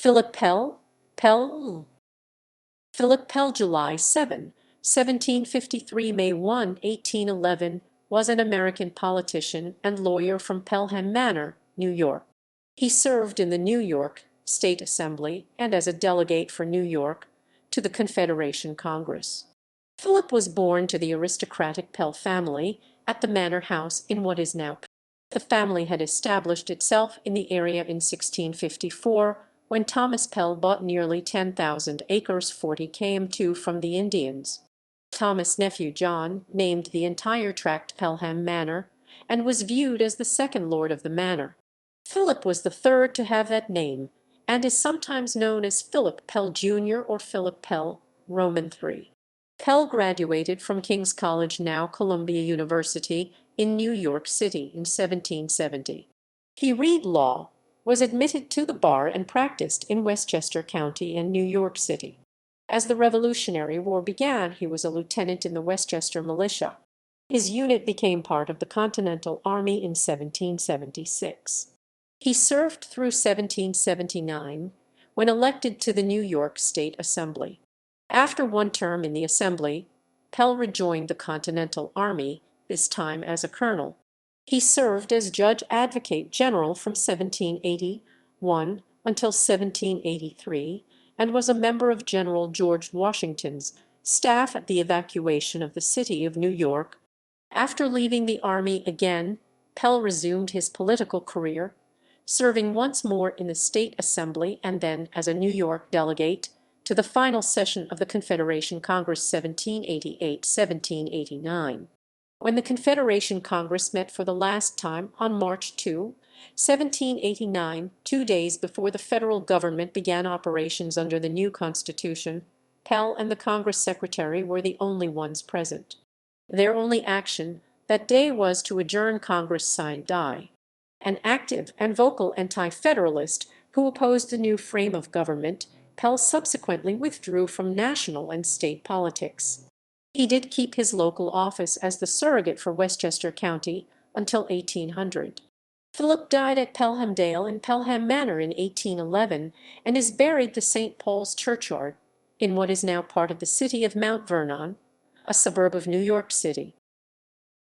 Philip Pell, Philip Pell, July 7, 1753, May 1, 1811, was an American politician and lawyer from Pelham Manor, New York. He served in the New York State Assembly and as a delegate for New York to the Confederation Congress. Philip was born to the aristocratic Pell family at the Manor House in what is now. The family had established itself in the area in 1654 when Thomas Pell bought nearly 10,000 acres 40 km2 from the Indians. Thomas' nephew John named the entire tract Pelham Manor and was viewed as the second lord of the manor. Philip was the third to have that name and is sometimes known as Philip Pell Jr. or Philip Pell, Roman III. Pell graduated from King's College, now Columbia University, in New York City in 1770. He read law, was admitted to the bar, and practiced in Westchester County and New York City. As the Revolutionary War began, he was a lieutenant in the Westchester militia. His unit became part of the Continental Army in 1776. He served through 1779, when elected to the New York State Assembly. After one term in the Assembly, Pell rejoined the Continental Army, this time as a colonel. He served as Judge Advocate General from 1781 until 1783, and was a member of General George Washington's staff at the evacuation of the city of New York. After leaving the Army again, Pell resumed his political career, serving once more in the State Assembly and then as a New York delegate to the final session of the Confederation Congress 1788–1789. When the Confederation Congress met for the last time on March 2, 1789, 2 days before the federal government began operations under the new Constitution, Pell and the Congress Secretary were the only ones present. Their only action that day was to adjourn Congress sine die. An active and vocal anti-federalist who opposed the new frame of government, Pell subsequently withdrew from national and state politics. He did keep his local office as the surrogate for Westchester County until 1800. Philip died at Pelhamdale in Pelham Manor in 1811 and is buried the St. Paul's Churchyard, in what is now part of the city of Mount Vernon, a suburb of New York City.